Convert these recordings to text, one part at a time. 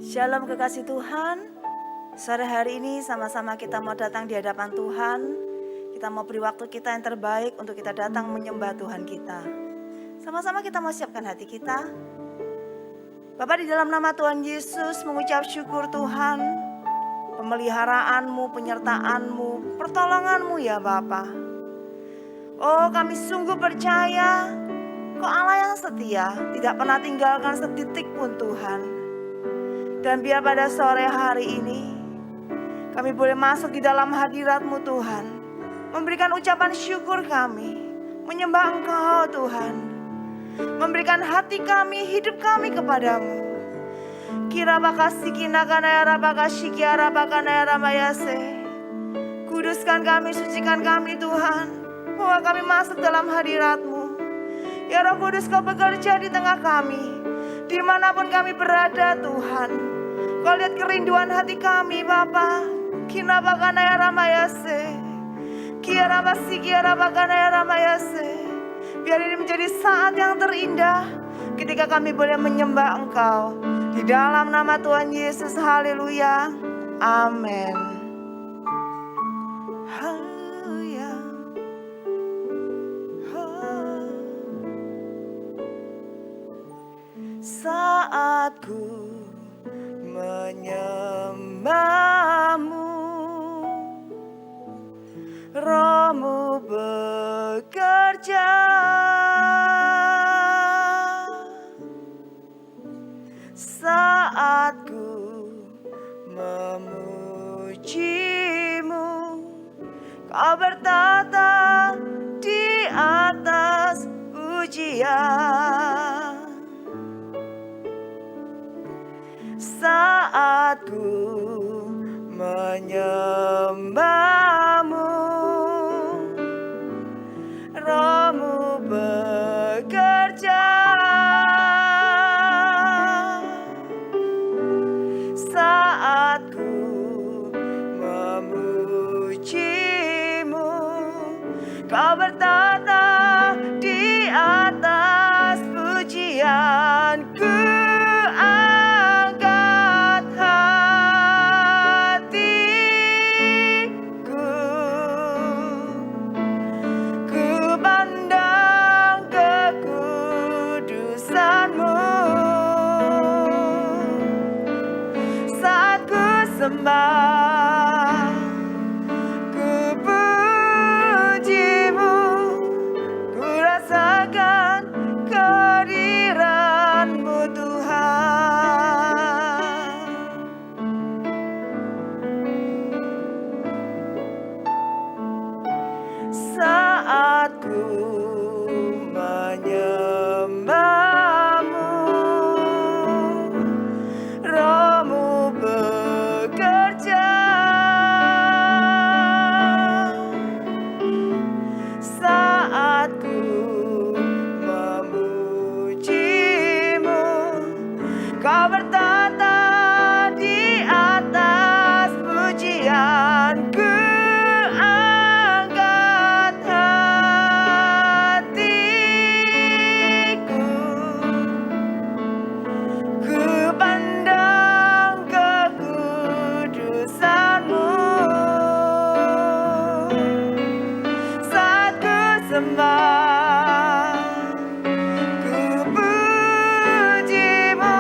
Shalom kekasih Tuhan. Sore hari ini sama-sama kita mau datang di hadapan Tuhan. Kita mau beri waktu kita yang terbaik untuk kita datang menyembah Tuhan kita. Sama-sama kita mau siapkan hati kita. Bapak, di dalam nama Tuhan Yesus mengucap syukur Tuhan, pemeliharaanmu, penyertaanmu, pertolonganmu ya Bapak. Oh, kami sungguh percaya Kau Allah yang setia, tidak pernah tinggalkan setitik pun Tuhan. Dan biar pada sore hari ini kami boleh masuk di dalam hadirat-Mu Tuhan, memberikan ucapan syukur kami, menyembah Engkau Tuhan, memberikan hati kami, hidup kami kepadamu. Kira bakasi kinakana rabakashiki arabakana ramayase. Kuduskan kami, sucikan kami Tuhan, bahwa kami masuk dalam hadirat-Mu. Ya Roh Kudus, Kau bekerja di tengah kami, dimanapun kami berada Tuhan. Kau lihat kerinduan hati kami Bapa. Kinabakana ya ramayase, kiarabasi kiarabakana ya ramayase. Biar ini menjadi saat yang terindah ketika kami boleh menyembah Engkau. Di dalam nama Tuhan Yesus, haleluya, amin. Haleluya. Saat ku menyembah-Mu, Roh-Mu bekerja. Saat ku memuji-Mu, Kau bertata di atas pujian. Saat ku menyembah-Mu, Roh-Mu bekerja. Saat ku memuji-Mu, Kau bertata di atas pujianku. Sembah, ku puji-Mu, ku rasakan kehadiran-Mu Tuhan. Saat ku menyembah-Mu, Roh-Mu bekerja. Saat ku memuji-Mu, Kau bertata di atas pujianku. Angkat hatiku, ku pandang kekudusan-Mu. Saat ku sembah, ku puji-Mu,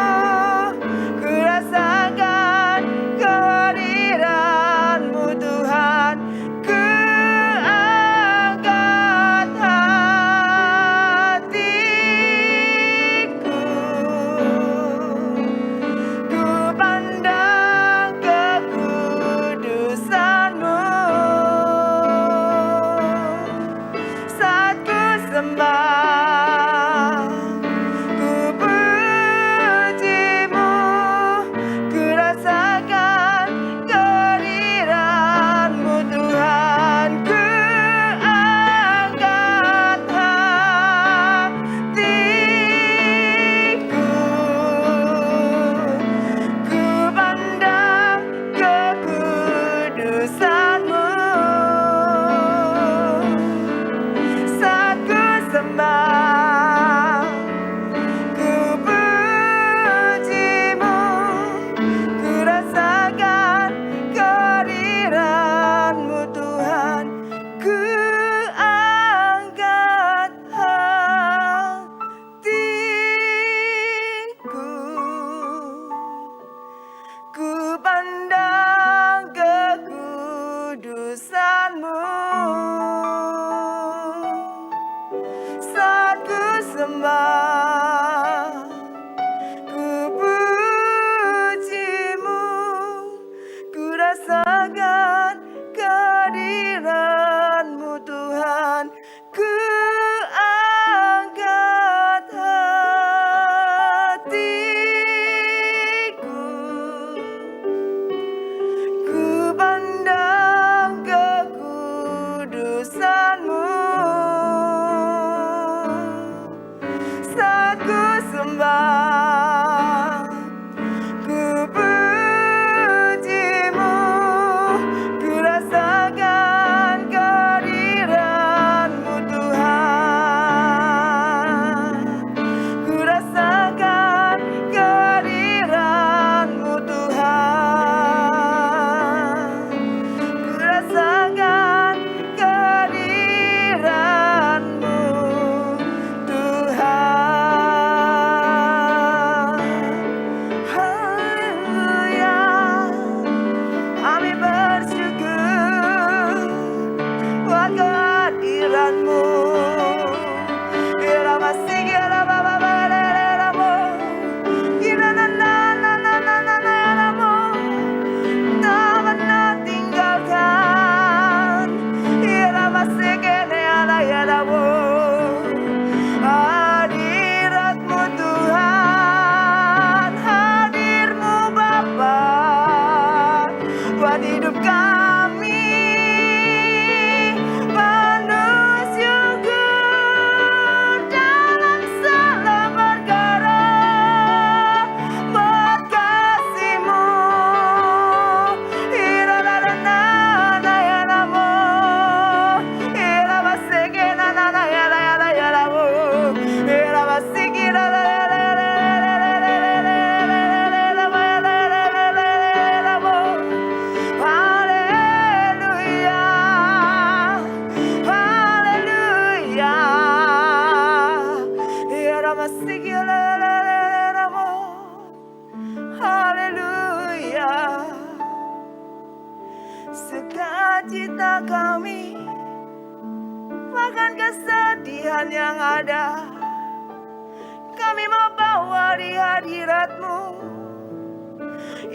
hadirat-Mu.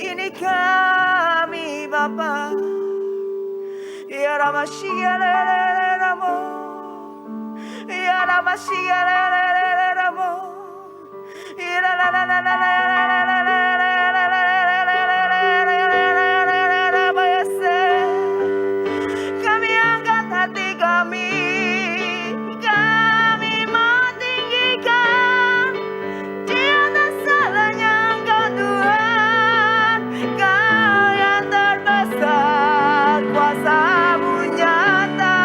Ini kami Bapa. Ya Ramasya Ramo, Ya Ramasya Ramo, Ya kami angkat hati kami mau tinggikan di atas segalanya Engkau Tuhan, Kau yang terbesar, kuasa-Mu nyata.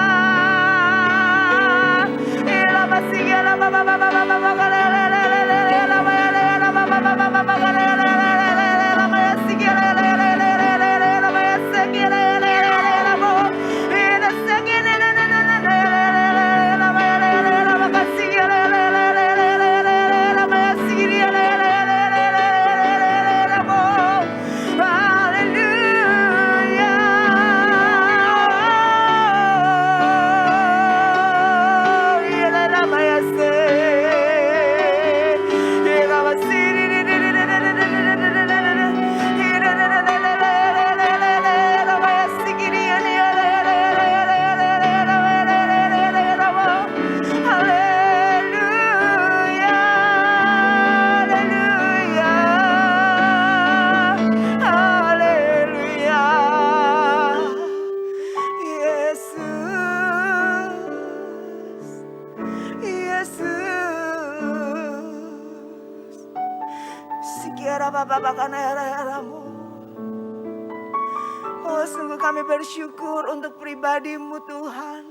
Oh, sungguh kami bersyukur untuk pribadi-Mu Tuhan.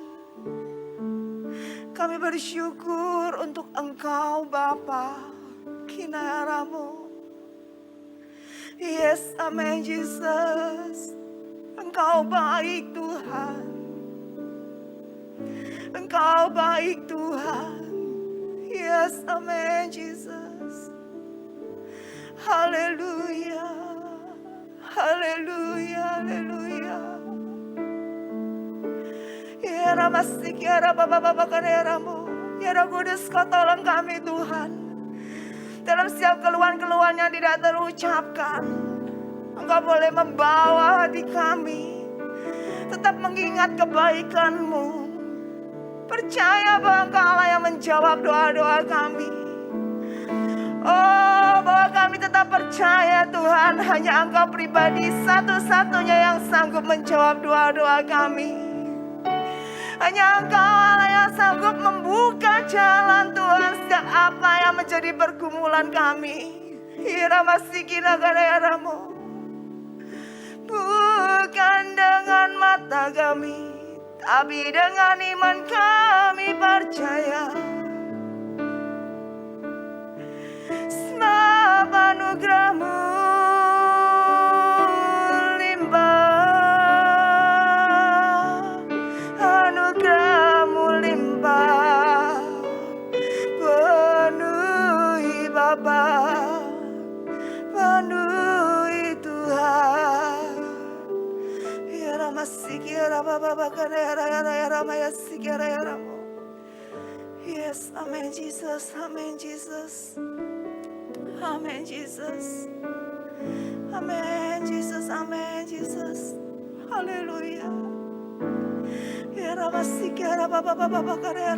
Kami bersyukur untuk Engkau Bapa. Kinayaramu. Yes, amen Jesus. Engkau baik Tuhan. Engkau baik Tuhan. Yes, amen Jesus. Haleluya. Haleluya. Haleluya. Ya Ramasik, ya Rabba-Bapa-Bapa, ya Ramu. Ya Roh Kudus, Kau tolong kami Tuhan. Dalam setiap keluhan-keluhan yang tidak terucapkan, Engkau boleh membawa hati kami tetap mengingat kebaikan-Mu. Percaya bahwa Engkau Allah yang menjawab doa-doa kami. Oh, bahwa kami tetap percaya Tuhan, hanya Engkau pribadi satu-satunya yang sanggup menjawab doa-doa kami. Hanya Engkau Allah yang sanggup membuka jalan Tuhan setiap apa yang menjadi pergumulan kami. Bukan dengan mata kami, tapi dengan iman kami percaya. Sebab anugerah-Mu limpah, anugerah-Mu limpah, penuhi Bapa, penuhi Tuhan. Ya Ramasik, ya Rabba-Bapa, ya Ramayasik, ya Ramu. Yes, amen Jesus, amen Jesus. Amen Jesus. Amen Jesus, amen Jesus. Haleluya. Ya Ramasik, ya Rabba-Bapa, ya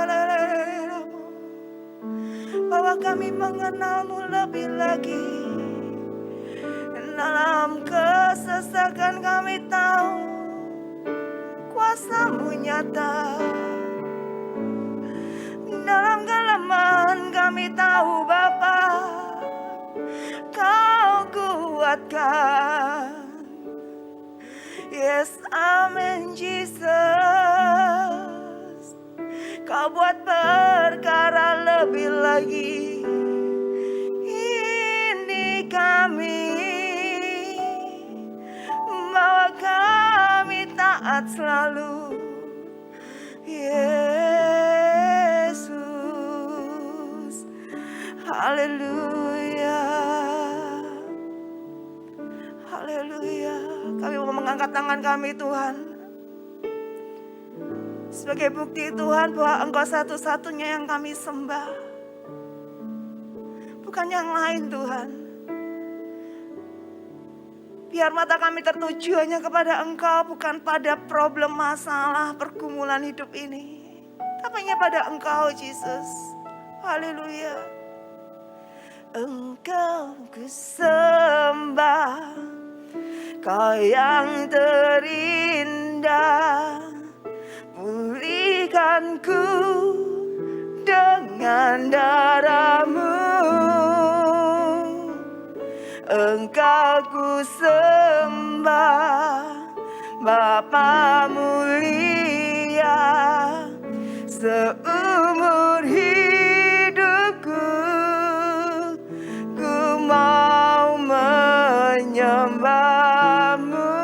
Ramu. Bahwa kami mengenal-Mu lebih lagi. Dalam kesesakan kami tahu kuasa-Mu nyata. Dalam kelemahan kami tahu Bapa, Kau kuatkan. Yes, amen Jesus. Kau buat perkara lebih lagi. Ini kami, bahwa kami taat selalu. Yesus, haleluya, haleluya. Kami mau mengangkat tangan kami Tuhan, sebagai bukti Tuhan bahwa Engkau satu-satunya yang kami sembah. bukan yang lain Tuhan. Biar mata kami tertuju hanya kepada Engkau, bukan pada problem, masalah, pergumulan hidup ini. Tapi hanya pada Engkau, Yesus. Haleluya. Engkau ku sembah, Kau yang terindah. Pulihkan ku dengan darah-Mu. Engkau ku sembah, Bapa mulia. Seumur hidupku ku mau menyembah-Mu.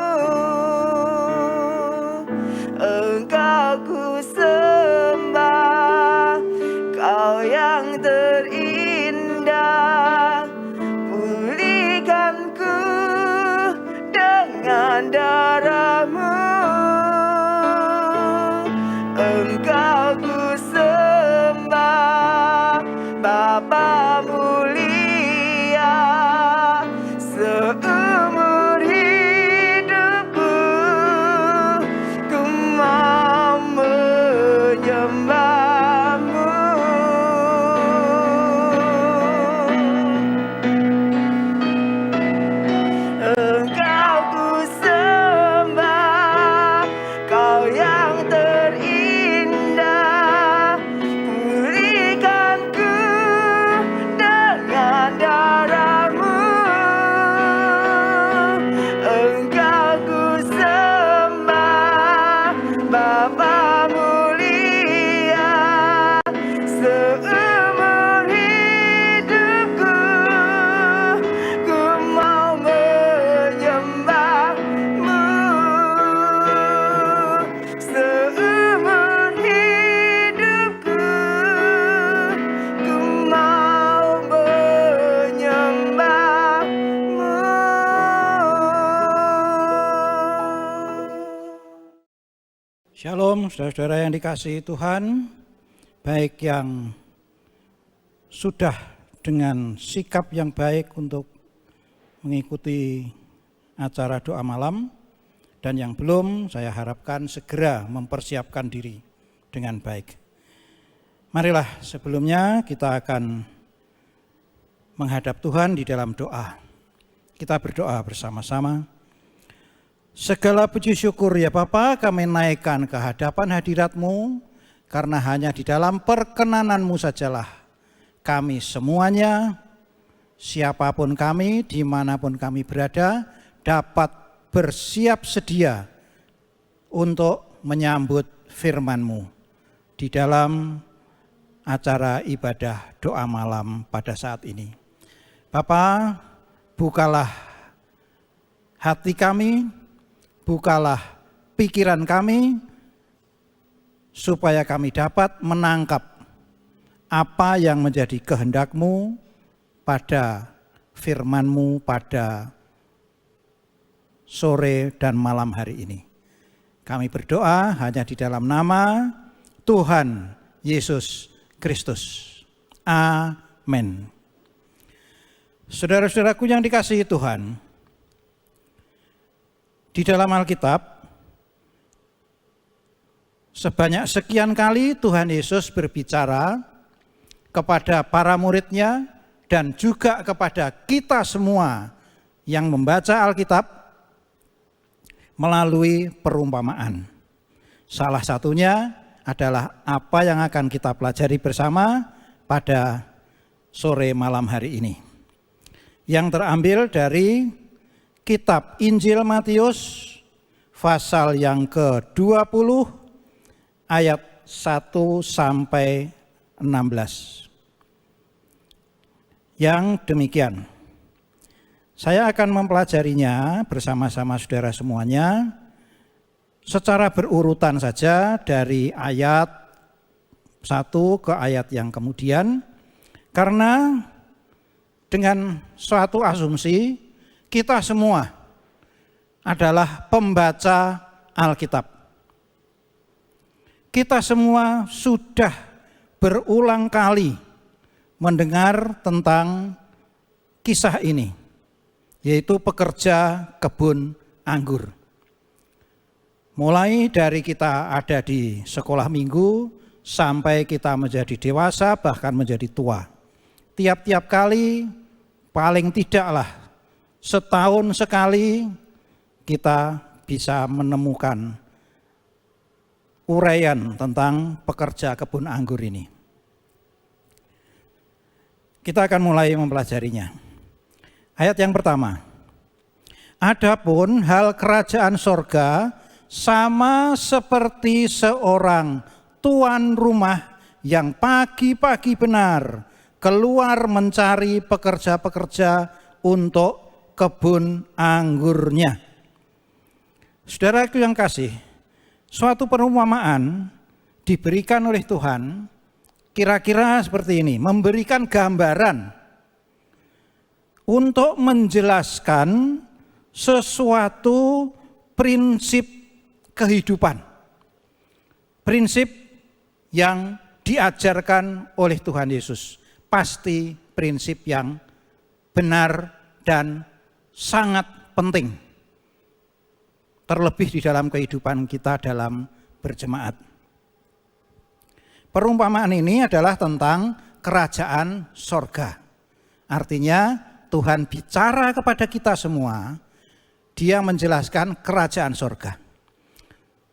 Engkau ku sembah, Kau yang terindah. Pulihkan ku dengan darah-Mu. Engkau ku sembah, Bapa mulia. Seumur hidupku ku mau menyembah-Mu. Engkau ku sembah, Kau yang terindah. Pulihkan ku dengan darah-Mu. Engkau ku sembah, Bapa mulia. Seumur hidupku ku mau menyembah-Mu. Seumur hidupku ku mau menyembah-Mu. Shalom saudara-saudara yang dikasihi Tuhan, baik yang sudah dengan sikap yang baik untuk mengikuti acara doa malam, dan yang belum, saya harapkan segera mempersiapkan diri dengan baik. Marilah sebelumnya kita akan menghadap Tuhan di dalam doa. Kita berdoa bersama-sama. Segala puji syukur ya Bapa, kami naikkan ke hadapan hadirat-Mu, karena hanya di dalam perkenanan-Mu sajalah kami semuanya, siapapun kami, dimanapun kami berada, dapat bersiap sedia untuk menyambut firman-Mu di dalam acara ibadah doa malam pada saat ini. Bapa, bukalah hati kami, bukalah pikiran kami, supaya kami dapat menangkap apa yang menjadi kehendak-Mu pada firman-Mu pada sore dan malam hari ini. Kami berdoa hanya di dalam nama Tuhan Yesus Kristus. Amin. Saudara-saudaraku yang dikasihi Tuhan, di dalam Alkitab, sebanyak sekian kali Tuhan Yesus berbicara kepada para murid-Nya dan juga kepada kita semua yang membaca Alkitab melalui perumpamaan. Salah satunya adalah apa yang akan kita pelajari bersama pada sore malam hari ini, yang terambil dari Kitab Injil Matius pasal yang ke-20 ayat 1 sampai 16. Yang demikian. Saya akan mempelajarinya bersama-sama saudara semuanya secara berurutan saja dari ayat 1 ke ayat yang kemudian, karena dengan suatu asumsi kita semua adalah pembaca Alkitab. Kita semua sudah berulang kali mendengar tentang kisah ini, yaitu pekerja kebun anggur. Mulai dari kita ada di sekolah minggu sampai kita menjadi dewasa, bahkan menjadi tua. Tiap-tiap kali, paling tidaklah setahun sekali, kita bisa menemukan uraian tentang pekerja kebun anggur ini. Kita akan mulai mempelajarinya. Ayat yang pertama. Adapun hal kerajaan sorga sama seperti seorang tuan rumah yang pagi-pagi benar keluar mencari pekerja-pekerja untuk kebun anggurnya. Saudaraku yang kasih, suatu perumpamaan diberikan oleh Tuhan kira-kira seperti ini, memberikan gambaran untuk menjelaskan sesuatu prinsip kehidupan. Prinsip yang diajarkan oleh Tuhan Yesus. Pasti prinsip yang benar dan sangat penting. Terlebih di dalam kehidupan kita dalam berjemaat. Perumpamaan ini adalah tentang kerajaan sorga. Artinya Tuhan bicara kepada kita semua, Dia menjelaskan kerajaan sorga.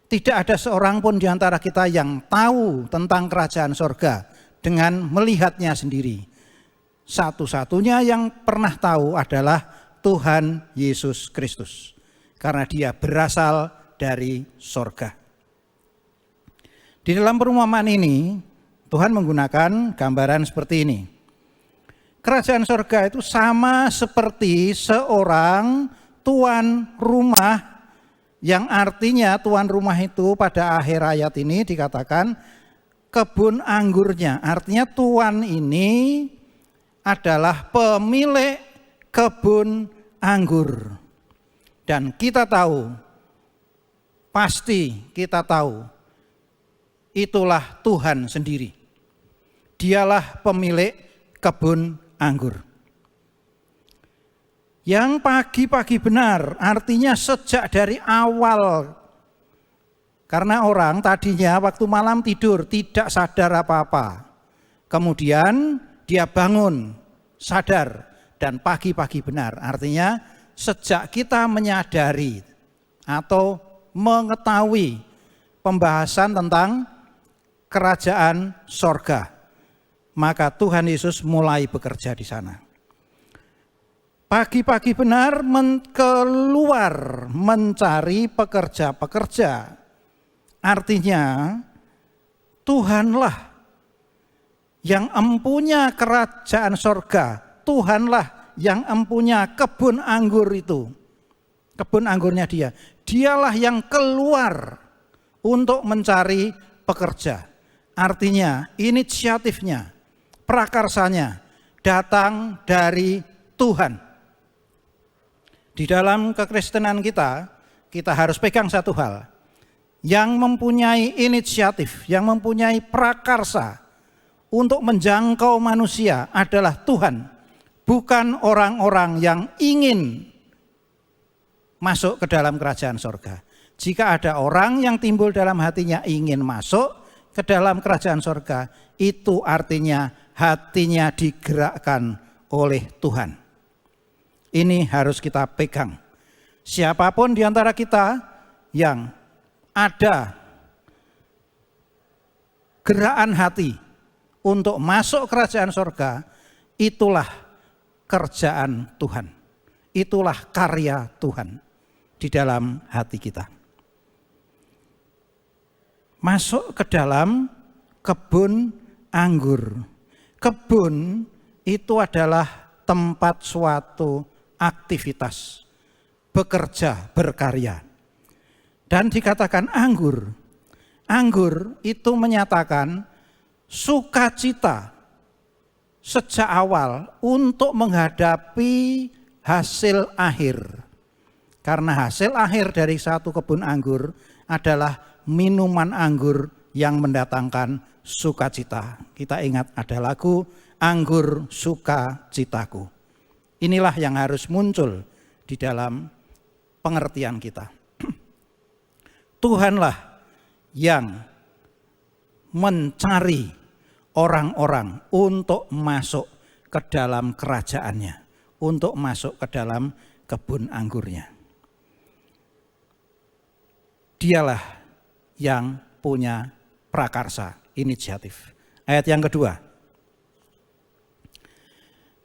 Tidak ada seorang pun di antara kita yang tahu tentang kerajaan sorga dengan melihatnya sendiri. Satu-satunya yang pernah tahu adalah Tuhan Yesus Kristus. Karena Dia berasal dari sorga. Di dalam perumpamaan ini, Tuhan menggunakan gambaran seperti ini. Kerajaan sorga itu sama seperti seorang tuan rumah, yang artinya tuan rumah itu pada akhir ayat ini dikatakan kebun anggurnya. Artinya tuan ini adalah pemilik kebun anggur. Dan kita tahu, pasti kita tahu, itulah Tuhan sendiri. Dialah pemilik kebun anggur. Yang pagi-pagi benar, artinya sejak dari awal. Karena orang tadinya waktu malam tidur tidak sadar apa-apa. Kemudian dia bangun, sadar, dan pagi-pagi benar. Artinya sejak kita menyadari atau mengetahui pembahasan tentang kerajaan sorga, maka Tuhan Yesus mulai bekerja di sana. Pagi-pagi benar keluar mencari pekerja-pekerja. Artinya Tuhanlah yang empunya kerajaan sorga. Tuhanlah yang empunya kebun anggur itu. Kebun anggurnya Dia. Dialah yang keluar untuk mencari pekerja. Artinya inisiatifnya, prakarsanya datang dari Tuhan. Di dalam kekristenan kita harus pegang satu hal. Yang mempunyai inisiatif, yang mempunyai prakarsa untuk menjangkau manusia adalah Tuhan. Bukan orang-orang yang ingin masuk ke dalam kerajaan sorga. Jika ada orang yang timbul dalam hatinya ingin masuk ke dalam kerajaan sorga, itu artinya hatinya digerakkan oleh Tuhan. Ini harus kita pegang. Siapapun di antara kita yang ada gerakan hati untuk masuk kerajaan sorga, itulah kerjaan Tuhan. Itulah karya Tuhan di dalam hati kita. Masuk ke dalam kebun anggur. Kebun itu adalah tempat suatu aktivitas, bekerja, berkarya. Dan dikatakan anggur. Anggur itu menyatakan sukacita sejak awal untuk menghadapi hasil akhir. Karena hasil akhir dari satu kebun anggur adalah minuman anggur yang mendatangkan sukacita. Kita ingat ada lagu, anggur sukacitaku. Inilah yang harus muncul di dalam pengertian kita. Tuhanlah yang mencari orang-orang untuk masuk ke dalam kerajaannya, untuk masuk ke dalam kebun anggurnya. Dialah yang punya prakarsa, inisiatif. Ayat yang kedua.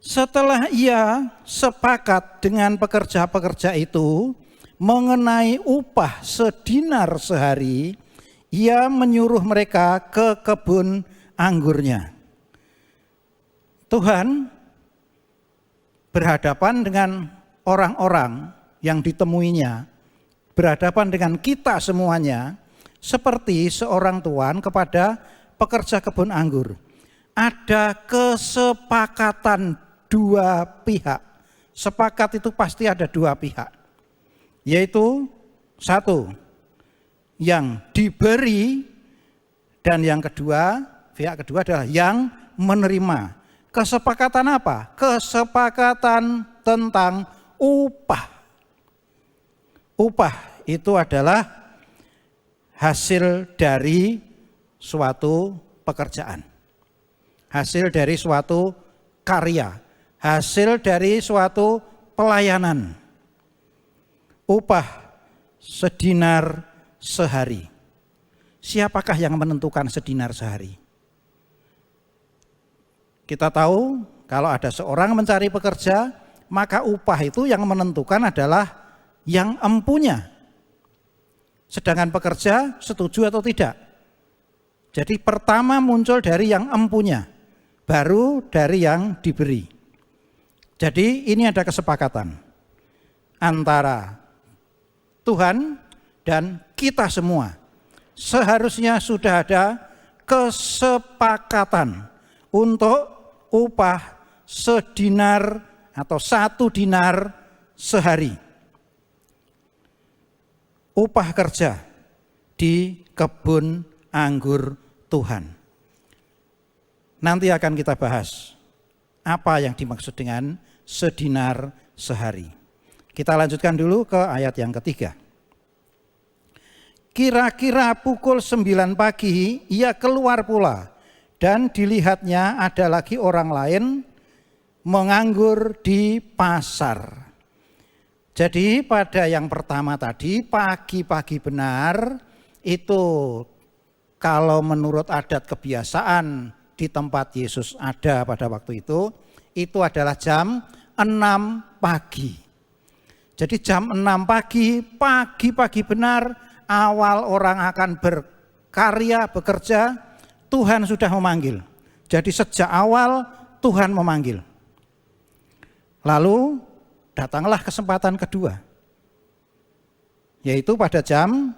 Setelah ia sepakat dengan pekerja-pekerja itu mengenai upah sedinar sehari, ia menyuruh mereka ke kebun anggurnya. Tuhan berhadapan dengan orang-orang yang ditemuinya, berhadapan dengan kita semuanya, seperti seorang tuan kepada pekerja kebun anggur. Ada kesepakatan dua pihak. Sepakat itu pasti ada dua pihak. Yaitu satu, yang diberi, dan yang kedua, pihak kedua adalah yang menerima. Kesepakatan apa? Kesepakatan tentang upah. Upah itu adalah hasil dari suatu pekerjaan. Hasil dari suatu karya. Hasil dari suatu pelayanan. Upah sedinar sehari. Siapakah yang menentukan sedinar sehari? Kita tahu kalau ada seorang mencari pekerja, maka upah itu yang menentukan adalah yang empunya. Sedangkan pekerja setuju atau tidak. Jadi pertama muncul dari yang empunya, baru dari yang diberi. Jadi ini ada kesepakatan antara Tuhan dan kita semua. Seharusnya sudah ada kesepakatan untuk upah sedinar atau 1 dinar sehari. Upah kerja di kebun anggur Tuhan. Nanti akan kita bahas apa yang dimaksud dengan sedinar sehari. Kita lanjutkan dulu ke ayat yang ketiga. Kira-kira pukul 9 pagi ia keluar pula, dan dilihatnya ada lagi orang lain menganggur di pasar. Jadi pada yang pertama tadi, pagi-pagi benar, itu kalau menurut adat kebiasaan di tempat Yesus ada pada waktu itu adalah jam 6 pagi. Jadi jam 6 pagi, pagi-pagi benar, awal orang akan berkarya, bekerja, Tuhan sudah memanggil. Jadi sejak awal Tuhan memanggil. Lalu datanglah kesempatan kedua. Yaitu pada jam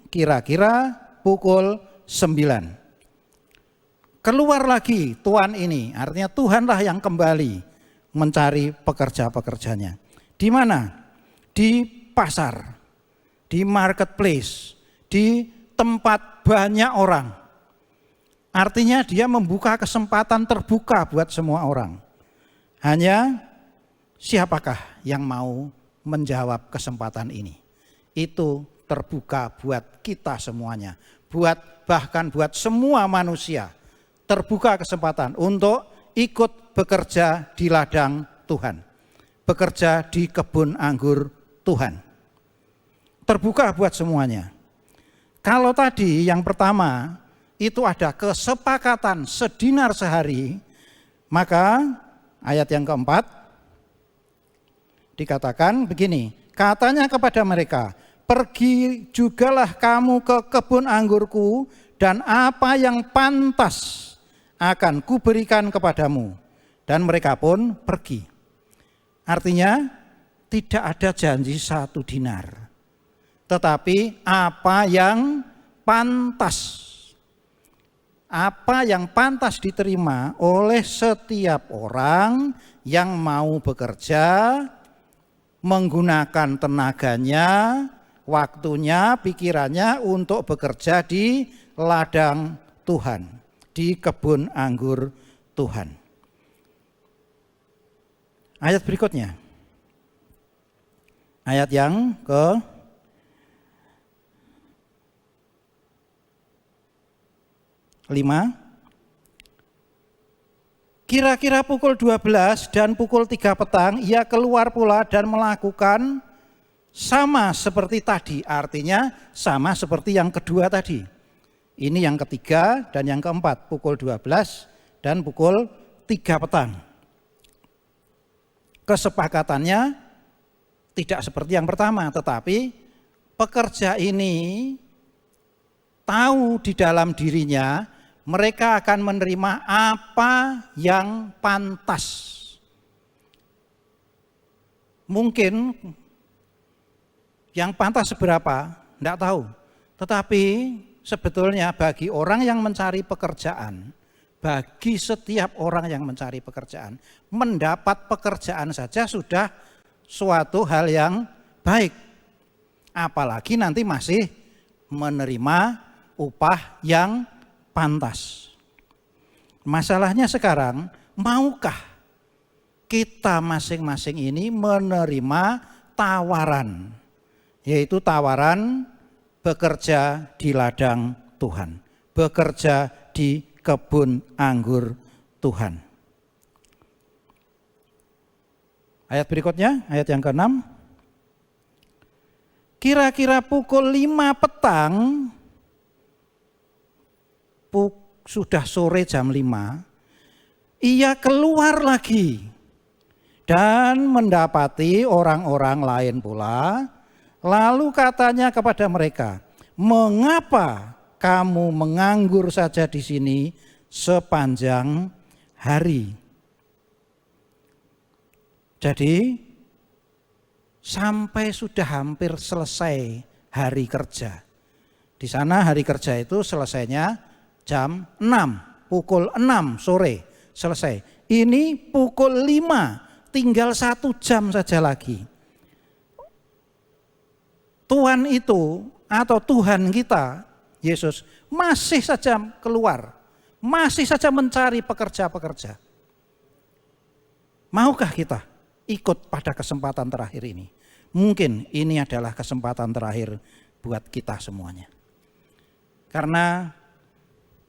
kira-kira pukul 9. Keluar lagi tuan ini, artinya Tuhanlah yang kembali mencari pekerja-pekerjanya. Di mana? Di pasar, di marketplace, di tempat banyak orang. Artinya dia membuka kesempatan terbuka buat semua orang. Hanya siapakah yang mau menjawab kesempatan ini? Itu terbuka buat kita semuanya, bahkan buat semua manusia. Terbuka kesempatan untuk ikut bekerja di ladang Tuhan, bekerja di kebun anggur Tuhan. Terbuka buat semuanya. Kalau tadi yang pertama itu ada kesepakatan sedinar sehari, maka ayat yang keempat dikatakan begini, katanya kepada mereka, pergi jugalah kamu ke kebun anggurku, dan apa yang pantas akan kuberikan kepadamu. Dan mereka pun pergi. Artinya tidak ada janji 1 dinar. Tetapi apa yang pantas. Apa yang pantas diterima oleh setiap orang yang mau bekerja, menggunakan tenaganya, waktunya, pikirannya untuk bekerja di ladang Tuhan, di kebun anggur Tuhan. Ayat berikutnya. Ayat yang ke 5. Kira-kira pukul 12 dan pukul 3 petang ia keluar pula dan melakukan sama seperti tadi. Artinya sama seperti yang kedua tadi. Ini yang ketiga dan yang keempat, pukul 12 dan pukul 3 petang. Kesepakatannya tidak seperti yang pertama, tetapi pekerja ini tahu di dalam dirinya mereka akan menerima apa yang pantas. Mungkin yang pantas seberapa, tidak tahu. Tetapi sebetulnya bagi orang yang mencari pekerjaan, bagi setiap orang yang mencari pekerjaan, mendapat pekerjaan saja sudah suatu hal yang baik. Apalagi nanti masih menerima upah yang pantas. Masalahnya sekarang, maukah kita masing-masing ini menerima tawaran, yaitu tawaran bekerja di ladang Tuhan, bekerja di kebun anggur Tuhan. Ayat berikutnya, ayat yang ke-6. Kira-kira pukul 5 petang, sudah sore jam 5, ia keluar lagi dan mendapati orang-orang lain pula. Lalu katanya kepada mereka, mengapa kamu menganggur saja di sini sepanjang hari? Jadi sampai sudah hampir selesai hari kerja. Di sana hari kerja itu selesainya jam 6, pukul 6 sore selesai. Ini pukul 5, tinggal 1 jam saja lagi. Tuhan itu atau Tuhan kita, Yesus, masih saja keluar, masih saja mencari pekerja-pekerja. Maukah kita ikut pada kesempatan terakhir ini? Mungkin ini adalah kesempatan terakhir buat kita semuanya. Karena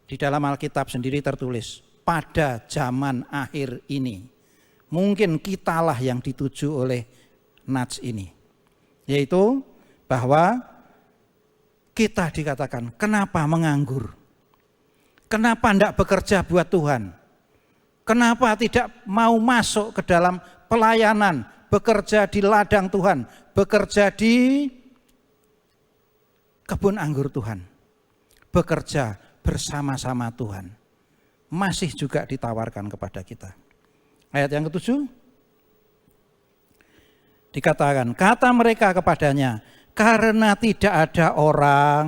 di dalam Alkitab sendiri tertulis, pada zaman akhir ini, mungkin kitalah yang dituju oleh nats ini. Yaitu bahwa kita dikatakan, kenapa menganggur? Kenapa tidak bekerja buat Tuhan? Kenapa tidak mau masuk ke dalam pelayanan, bekerja di ladang Tuhan, bekerja di kebun anggur Tuhan, bekerja bersama-sama Tuhan? Masih juga ditawarkan kepada kita. Ayat yang ke-7 dikatakan, kata mereka kepadanya, karena tidak ada orang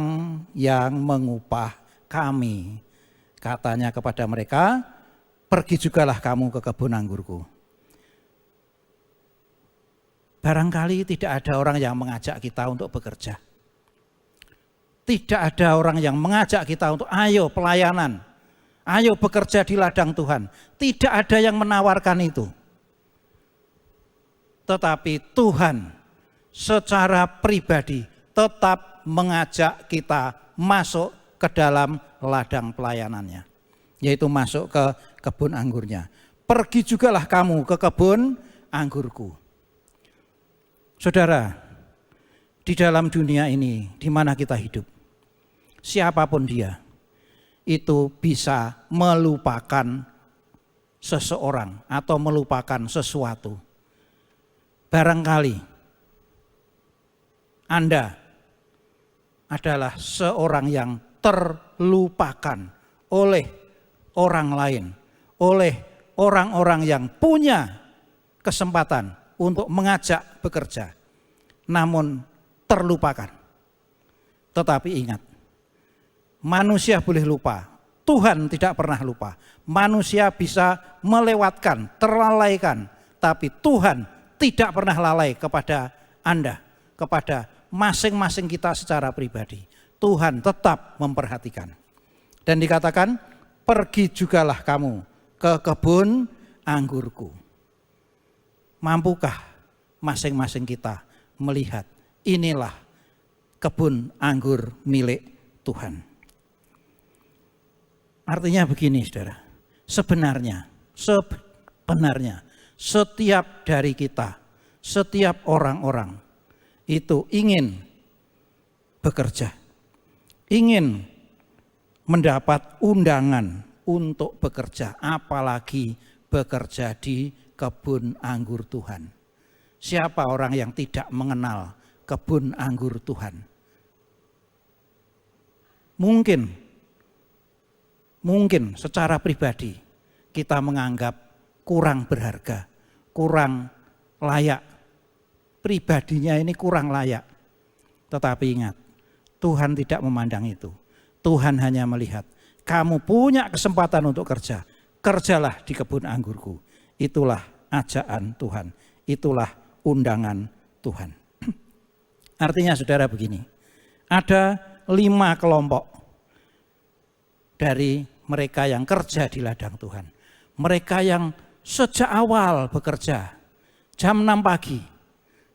yang mengupah kami. Katanya kepada mereka, pergi jugalah kamu ke kebun anggurku. Barangkali tidak ada orang yang mengajak kita untuk bekerja. Tidak ada orang yang mengajak kita untuk ayo pelayanan, ayo bekerja di ladang Tuhan. Tidak ada yang menawarkan itu. Tetapi Tuhan secara pribadi tetap mengajak kita masuk ke dalam ladang pelayanannya, yaitu masuk ke kebun anggurnya. Pergi jugalah kamu ke kebun anggurku. Saudara, di dalam dunia ini di mana kita hidup, siapapun dia, itu bisa melupakan seseorang atau melupakan sesuatu. Barangkali Anda adalah seorang yang terlupakan oleh orang lain, oleh orang-orang yang punya kesempatan untuk mengajak bekerja, namun terlupakan. Tetapi ingat, manusia boleh lupa, Tuhan tidak pernah lupa. Manusia bisa melewatkan, terlalaikan, tapi Tuhan tidak pernah lalai kepada Anda, kepada masing-masing kita secara pribadi. Tuhan tetap memperhatikan. Dan dikatakan, pergi jugalah kamu ke kebun anggurku. Mampukah masing-masing kita melihat inilah kebun anggur milik Tuhan? Artinya begini saudara, sebenarnya setiap dari kita, setiap orang-orang itu ingin bekerja, ingin mendapat undangan untuk bekerja, apalagi bekerja di kebun anggur Tuhan. Siapa orang yang tidak mengenal kebun anggur Tuhan? Mungkin secara pribadi kita menganggap kurang berharga, kurang layak. Pribadinya ini kurang layak. Tetapi ingat, Tuhan tidak memandang itu. Tuhan hanya melihat, kamu punya kesempatan untuk kerja, kerjalah di kebun anggurku. Itulah ajaan Tuhan, itulah undangan Tuhan. Artinya saudara begini, ada 5 kelompok dari mereka yang kerja di ladang Tuhan. Mereka yang sejak awal bekerja, jam 6 pagi,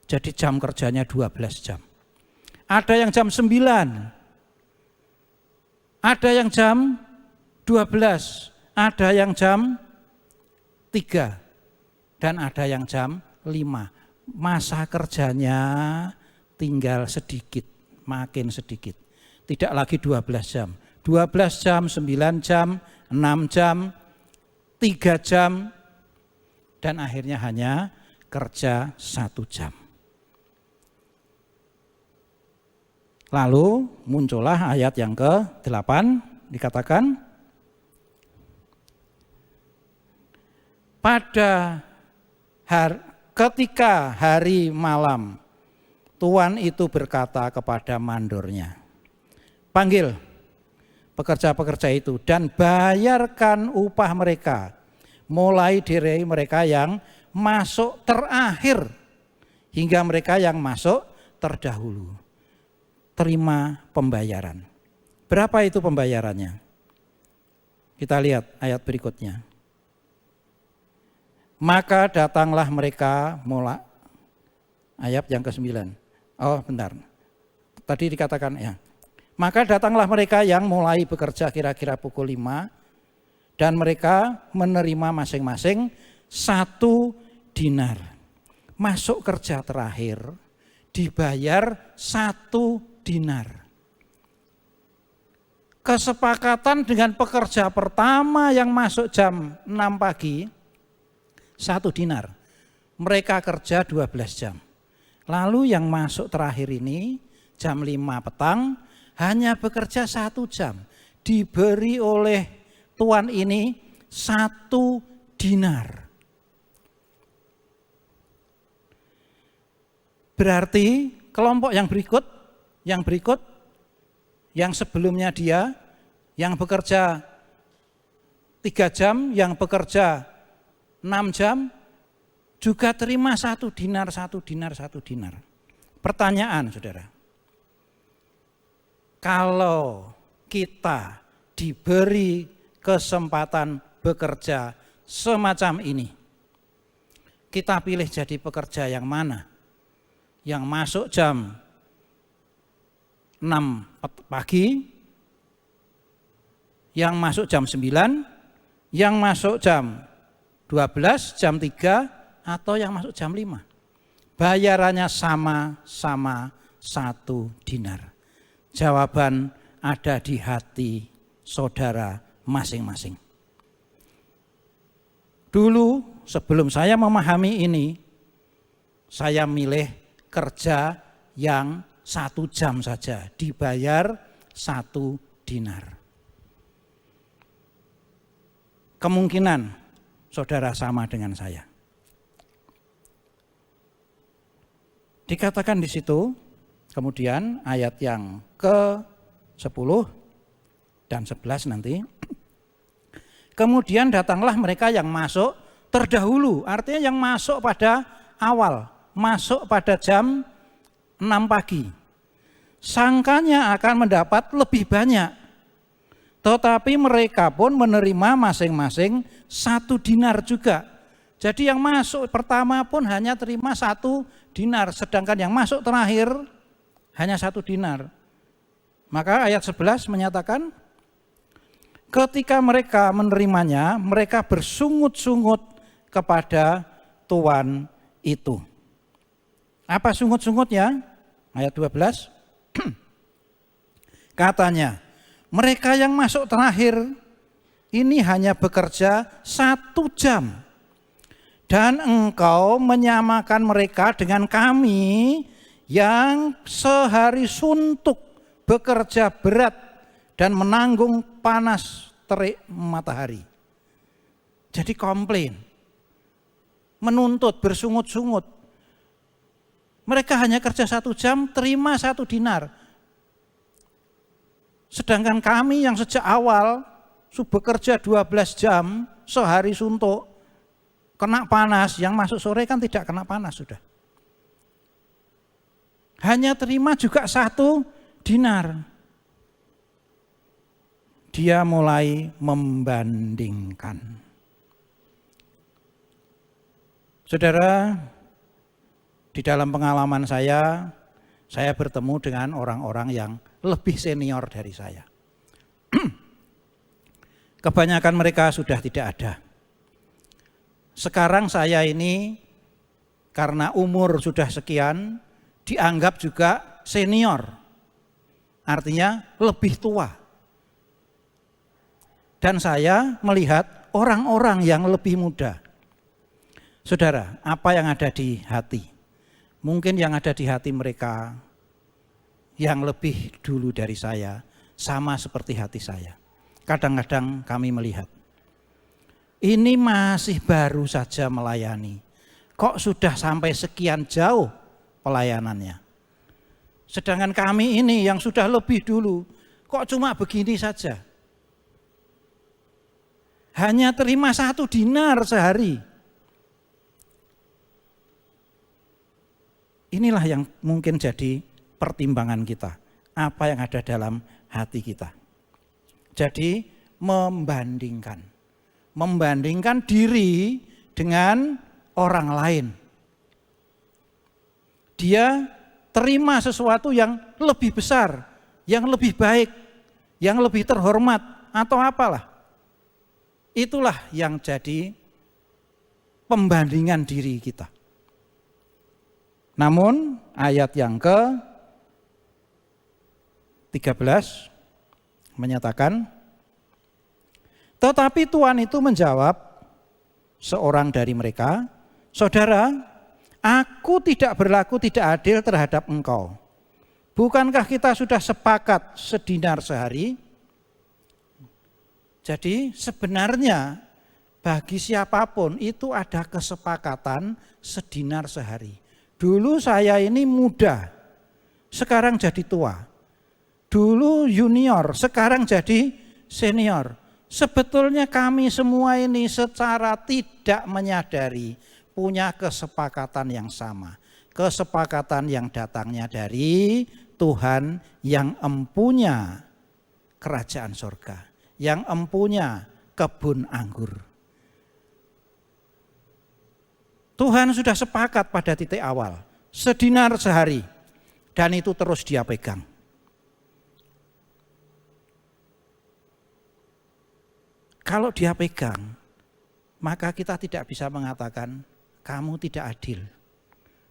jadi jam kerjanya 12 jam. Ada yang jam 9, ada yang jam 12, ada yang jam 3, dan ada yang jam 5. Masa kerjanya tinggal sedikit, makin sedikit. Tidak lagi 12 jam. 12 jam, 9 jam, 6 jam, 3 jam, dan akhirnya hanya kerja 1 jam. Lalu muncullah ayat yang ke-8, dikatakan, ketika hari malam, Tuan itu berkata kepada mandornya, panggil pekerja-pekerja itu dan bayarkan upah mereka, mulai dari mereka yang masuk terakhir hingga mereka yang masuk terdahulu. Terima pembayaran. Berapa itu pembayarannya? Kita lihat ayat berikutnya. Maka datanglah mereka mulai, ayat yang ke-9. Oh bentar, tadi dikatakan ya. Maka datanglah mereka yang mulai bekerja kira-kira pukul 5 dan mereka menerima masing-masing 1 dinar. Masuk kerja terakhir dibayar 1 dinar. Kesepakatan dengan pekerja pertama yang masuk jam 6 pagi 1 dinar. Mereka kerja 12 jam. Lalu yang masuk terakhir ini jam 5 petang hanya bekerja 1 jam. Diberi oleh tuan ini 1 dinar. Berarti kelompok yang berikut, yang sebelumnya dia, yang bekerja 3 jam, yang bekerja 6 jam, juga terima 1 dinar, 1 dinar, 1 dinar. Pertanyaan saudara, kalau kita diberi kesempatan bekerja semacam ini, kita pilih jadi pekerja yang mana? Yang masuk jam 6 pagi, yang masuk jam 9, yang masuk jam 12, jam 3, atau yang masuk jam 5. Bayarannya sama-sama 1 dinar. Jawaban ada di hati saudara masing-masing. Dulu sebelum saya memahami ini, saya milih kerja yang 1 jam saja, dibayar 1 dinar. Kemungkinan saudara sama dengan saya. Dikatakan di situ, kemudian ayat yang ke-10 dan 11 nanti. Kemudian datanglah mereka yang masuk terdahulu, artinya yang masuk pada awal, masuk pada jam 6 pagi. Sangkanya akan mendapat lebih banyak, tetapi mereka pun menerima masing-masing 1 dinar juga. Jadi yang masuk pertama pun hanya terima 1 dinar, sedangkan yang masuk terakhir hanya 1 dinar. Maka ayat 11 menyatakan, ketika mereka menerimanya, mereka bersungut-sungut kepada tuan itu. Apa sungut-sungutnya? Ayat 12. Katanya, mereka yang masuk terakhir ini hanya bekerja 1 jam. Dan engkau menyamakan mereka dengan kami yang sehari suntuk bekerja berat dan menanggung panas terik matahari. Jadi komplain, menuntut, bersungut-sungut. Mereka hanya kerja 1 jam, terima 1 dinar. Sedangkan kami yang sejak awal bekerja 12 jam, sehari suntuk, kena panas, yang masuk sore kan tidak kena panas sudah. Hanya terima juga 1 dinar. Dia mulai membandingkan. Saudara, di dalam pengalaman saya bertemu dengan orang-orang yang lebih senior dari saya. Kebanyakan mereka sudah tidak ada. Sekarang saya ini karena umur sudah sekian dianggap juga senior. Artinya lebih tua. Dan saya melihat orang-orang yang lebih muda. Saudara, apa yang ada di hati? Mungkin yang ada di hati mereka yang lebih dulu dari saya sama seperti hati saya. Kadang-kadang kami melihat, ini masih baru saja melayani. Kok sudah sampai sekian jauh pelayanannya? Sedangkan kami ini yang sudah lebih dulu, kok cuma begini saja? Hanya terima 1 dinar sehari. Inilah yang mungkin jadi pertimbangan kita. Apa yang ada dalam hati kita. Jadi membandingkan. Membandingkan diri dengan orang lain. Dia terima sesuatu yang lebih besar, yang lebih baik, yang lebih terhormat, atau apalah. Itulah yang jadi pembandingan diri kita. Namun ayat yang ke-13 menyatakan, tetapi Tuhan itu menjawab seorang dari mereka, saudara, aku tidak berlaku tidak adil terhadap engkau. Bukankah kita sudah sepakat sedinar sehari? Jadi sebenarnya bagi siapapun itu ada kesepakatan sedinar sehari. Dulu saya ini muda, sekarang jadi tua. Dulu junior, sekarang jadi senior. Sebetulnya kami semua ini secara tidak menyadari punya kesepakatan yang sama. Kesepakatan yang datangnya dari Tuhan yang empunya kerajaan surga, yang empunya kebun anggur. Tuhan sudah sepakat pada titik awal, sedinar sehari, dan itu terus dia pegang. Kalau dia pegang, maka kita tidak bisa mengatakan kamu tidak adil.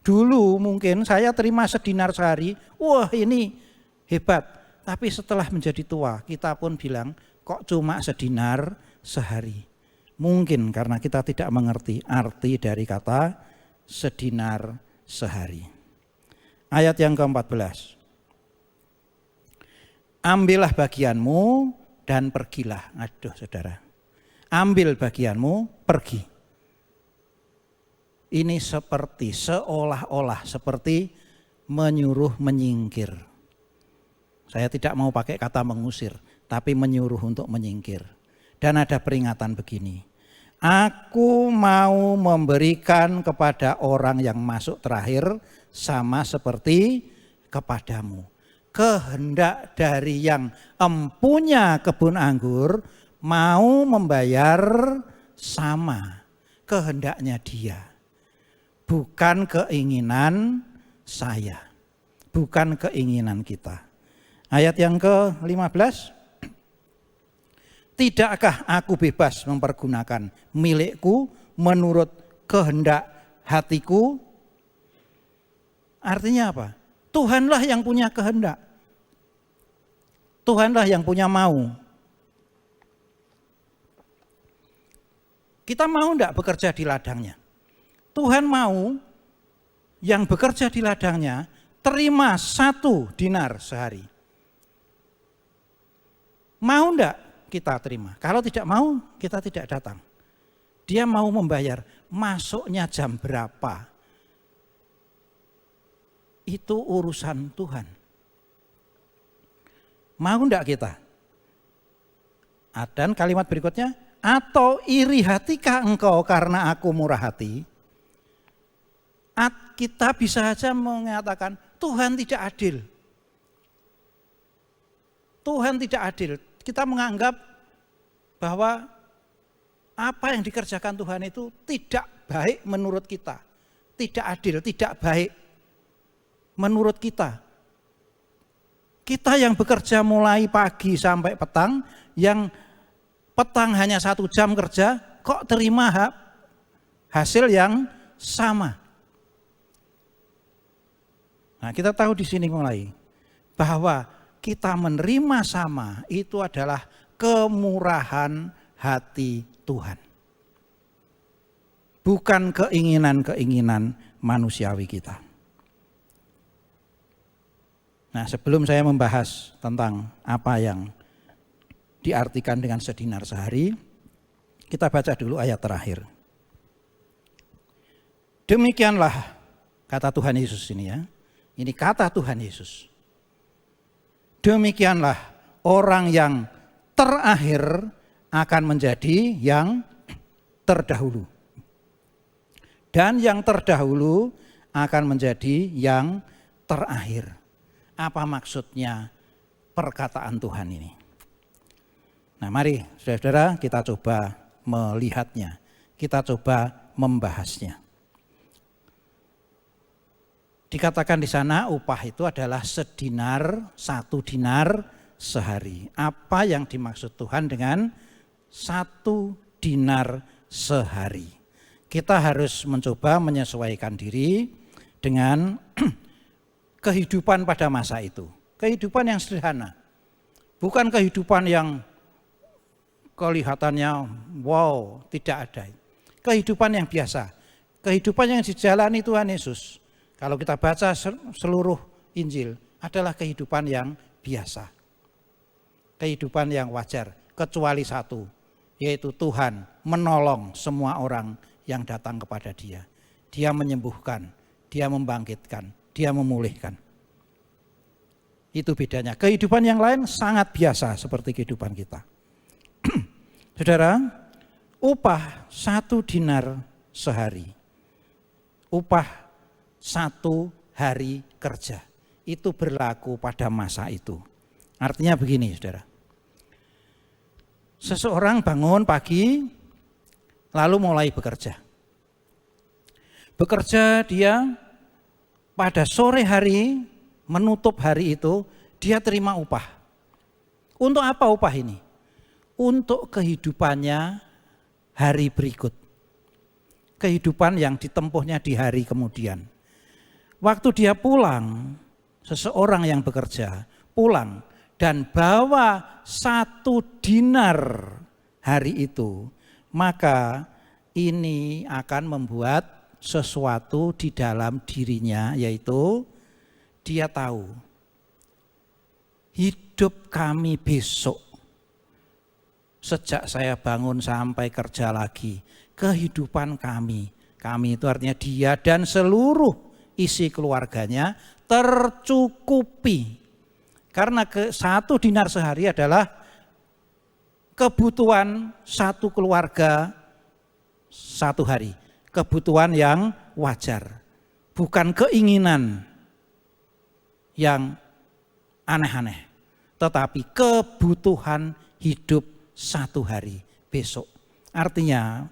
Dulu mungkin saya terima sedinar sehari, wah ini hebat. Tapi setelah menjadi tua, kita pun bilang kok cuma sedinar sehari. Mungkin karena kita tidak mengerti arti dari kata sedinar sehari. Ayat yang ke-14. Ambillah bagianmu dan pergilah. Aduh saudara. Ambil bagianmu, pergi. Ini seperti seolah-olah seperti menyuruh menyingkir. Saya tidak mau pakai kata mengusir, tapi menyuruh untuk menyingkir. Dan ada peringatan begini. Aku mau memberikan kepada orang yang masuk terakhir sama seperti kepadamu. Kehendak dari yang empunya kebun anggur mau membayar sama. kehendaknya Dia. Bukan keinginan saya, bukan keinginan kita. Ayat yang ke-15. Tidakkah aku bebas mempergunakan milikku menurut kehendak hatiku? Artinya apa? Tuhanlah yang punya kehendak. Tuhanlah yang punya mau. Kita mau enggak bekerja di ladangnya? Tuhan mau yang bekerja di ladangnya terima 1 dinar sehari. Mau enggak kita terima? Kalau tidak mau, kita tidak datang. Dia mau membayar, masuknya jam berapa? Itu urusan Tuhan. Mau enggak kita? Dan kalimat berikutnya, atau iri hatikah engkau karena aku murah hati? Kita bisa saja mengatakan Tuhan tidak adil. Tuhan tidak adil. Kita menganggap bahwa apa yang dikerjakan Tuhan itu tidak baik menurut kita. Tidak adil, tidak baik menurut kita. Kita yang bekerja mulai pagi sampai petang, yang petang hanya 1 jam kerja, kok terima hasil yang sama. Nah, kita tahu di sini mulai bahwa kita menerima sama itu adalah kemurahan hati Tuhan. Bukan keinginan-keinginan manusiawi kita. Nah, sebelum saya membahas tentang apa yang diartikan dengan sedinar sehari, kita baca dulu ayat terakhir. Demikianlah kata Tuhan Yesus ini ya. Ini kata Tuhan Yesus. Demikianlah orang yang terakhir akan menjadi yang terdahulu. Dan yang terdahulu akan menjadi yang terakhir. Apa maksudnya perkataan Tuhan ini? Nah, mari saudara-saudara kita coba melihatnya. Kita coba membahasnya. Dikatakan di sana upah itu adalah 1 dinar sehari. Apa yang dimaksud Tuhan dengan 1 dinar sehari? Kita harus mencoba menyesuaikan diri dengan kehidupan pada masa itu. Kehidupan yang sederhana. Bukan kehidupan yang kelihatannya wow, tidak ada. Kehidupan yang biasa. Kehidupan yang dijalani Tuhan Yesus. Kalau kita baca seluruh Injil adalah kehidupan yang biasa. Kehidupan yang wajar, kecuali 1, yaitu Tuhan menolong semua orang yang datang kepada Dia. Dia menyembuhkan, Dia membangkitkan, Dia memulihkan. Itu bedanya. Kehidupan yang lain sangat biasa seperti kehidupan kita. Saudara, upah 1 dinar sehari. Upah 1 hari kerja. Itu berlaku pada masa itu. Artinya begini, saudara. Seseorang bangun pagi, lalu mulai bekerja. Bekerja dia pada sore hari, menutup hari itu, dia terima upah. Untuk apa upah ini? Untuk kehidupannya hari berikut. Kehidupan yang ditempuhnya di hari kemudian. Waktu dia pulang, seseorang yang bekerja pulang dan bawa 1 dinar hari itu, maka ini akan membuat sesuatu di dalam dirinya, yaitu dia tahu hidup kami besok sejak saya bangun sampai kerja lagi, kehidupan kami itu artinya dia dan seluruh isi keluarganya tercukupi. Karena 1 dinar sehari adalah kebutuhan 1 keluarga 1 hari. Kebutuhan yang wajar. Bukan keinginan yang aneh-aneh. Tetapi kebutuhan hidup 1 hari besok. Artinya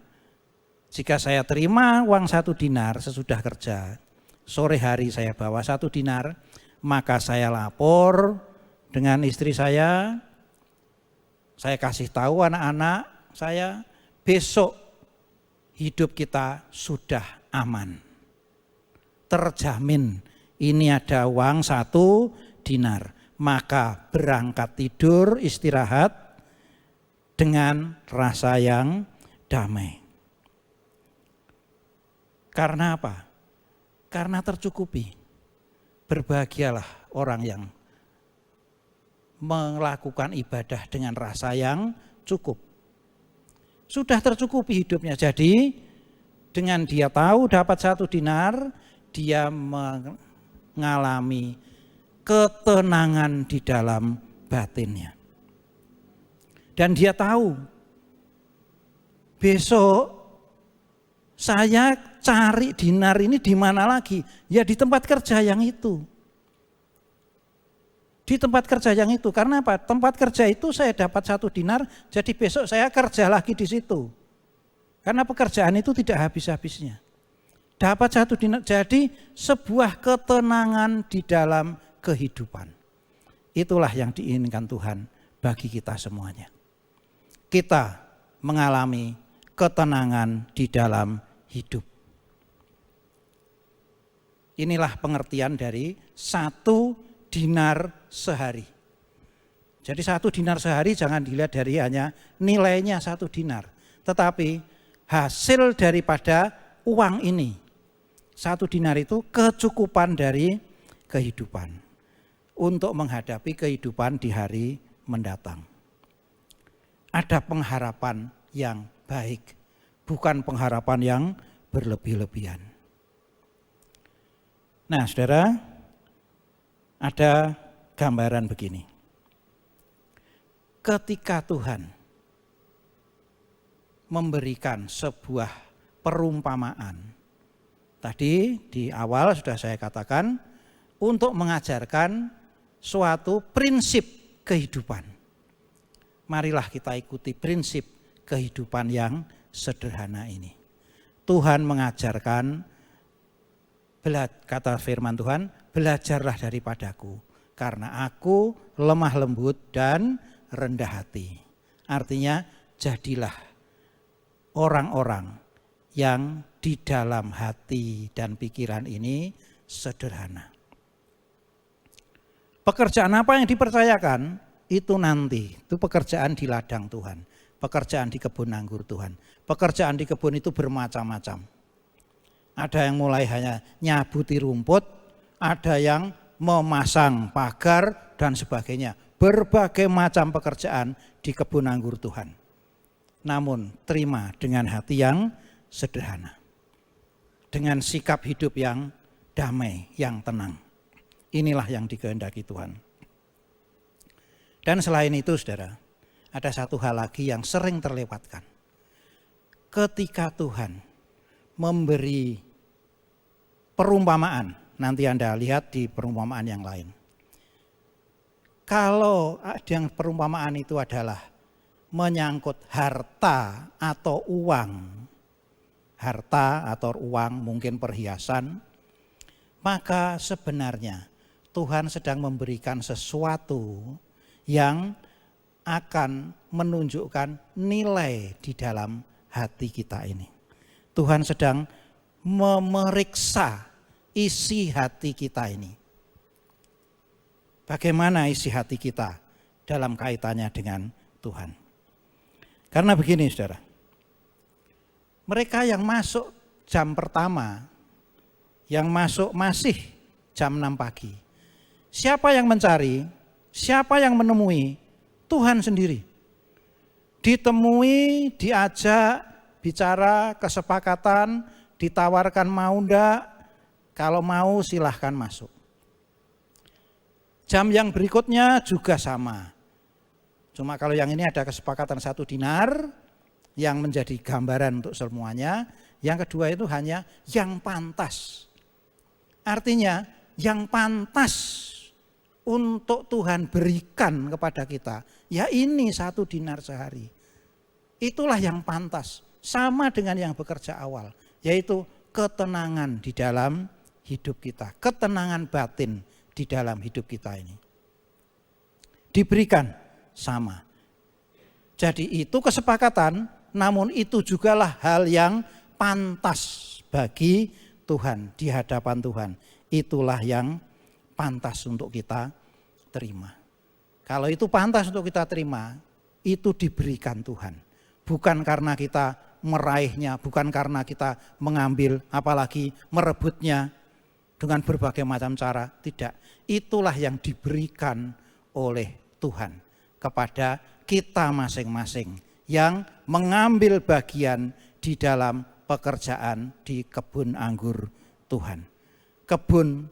Jika saya terima uang 1 dinar sesudah kerja, sore hari saya bawa 1 dinar, maka saya lapor dengan istri saya kasih tahu anak-anak saya, besok hidup kita sudah aman. Terjamin ini ada uang 1 dinar, maka berangkat tidur istirahat dengan rasa yang damai. Karena apa? Karena tercukupi. Berbahagialah orang yang melakukan ibadah dengan rasa yang cukup. Sudah tercukupi hidupnya. Jadi dengan dia tahu dapat 1 dinar, dia mengalami ketenangan di dalam batinnya. Dan dia tahu besok saya cari dinar ini di mana lagi? Ya di tempat kerja yang itu. Di tempat kerja yang itu. Karena apa? Tempat kerja itu saya dapat 1 dinar, jadi besok saya kerja lagi di situ. Karena pekerjaan itu tidak habis-habisnya. Dapat 1 dinar, jadi sebuah ketenangan di dalam kehidupan. Itulah yang diinginkan Tuhan bagi kita semuanya. Kita mengalami ketenangan di dalam hidup. Inilah pengertian dari 1 dinar sehari. Jadi 1 dinar sehari jangan dilihat dari hanya nilainya 1 dinar. Tetapi hasil daripada uang ini. 1 dinar itu kecukupan dari kehidupan. Untuk menghadapi kehidupan di hari mendatang. Ada pengharapan yang baik. Bukan pengharapan yang berlebih-lebihan. Nah, saudara, ada gambaran begini. Ketika Tuhan memberikan sebuah perumpamaan, tadi di awal sudah saya katakan, untuk mengajarkan suatu prinsip kehidupan. Marilah kita ikuti prinsip kehidupan yang sederhana ini. Tuhan mengajarkan, kata firman Tuhan, belajarlah daripadaku, karena aku lemah lembut dan rendah hati. Artinya jadilah orang-orang yang di dalam hati dan pikiran ini sederhana. Pekerjaan apa yang dipercayakan itu nanti, itu pekerjaan di ladang Tuhan. Pekerjaan di kebun anggur Tuhan. Pekerjaan di kebun itu bermacam-macam. Ada yang mulai hanya nyabuti rumput, ada yang memasang pagar dan sebagainya. Berbagai macam pekerjaan di kebun anggur Tuhan. Namun terima dengan hati yang sederhana. Dengan sikap hidup yang damai, yang tenang. Inilah yang dikehendaki Tuhan. Dan selain itu saudara, ada satu hal lagi yang sering terlewatkan. Ketika Tuhan memberi perumpamaan, nanti Anda lihat di perumpamaan yang lain. Kalau yang perumpamaan itu adalah menyangkut harta atau uang, mungkin perhiasan, maka sebenarnya Tuhan sedang memberikan sesuatu yang akan menunjukkan nilai di dalam hati kita ini. Tuhan sedang memeriksa isi hati kita ini. Bagaimana isi hati kita dalam kaitannya dengan Tuhan. Karena begini saudara, mereka yang masuk jam pertama, yang masuk masih jam 6 pagi. Siapa yang mencari, siapa yang menemui? Tuhan sendiri. Ditemui, diajak, bicara, kesepakatan, ditawarkan mau enggak, kalau mau silahkan masuk. Jam yang berikutnya juga sama. Cuma kalau yang ini ada kesepakatan 1 dinar, yang menjadi gambaran untuk semuanya. Yang kedua itu hanya yang pantas. Artinya yang pantas untuk Tuhan berikan kepada kita, ya ini 1 dinar sehari. Itulah yang pantas sama dengan yang bekerja awal, yaitu ketenangan di dalam hidup kita, ketenangan batin di dalam hidup kita ini. Diberikan sama. Jadi itu kesepakatan, namun itu jugalah hal yang pantas bagi Tuhan, di hadapan Tuhan. Itulah yang pantas untuk kita terima. Kalau itu pantas untuk kita terima, itu diberikan Tuhan. Bukan karena kita meraihnya, bukan karena kita mengambil, apalagi merebutnya dengan berbagai macam cara. Tidak, itulah yang diberikan oleh Tuhan kepada kita masing-masing yang mengambil bagian di dalam pekerjaan di kebun anggur Tuhan. Kebun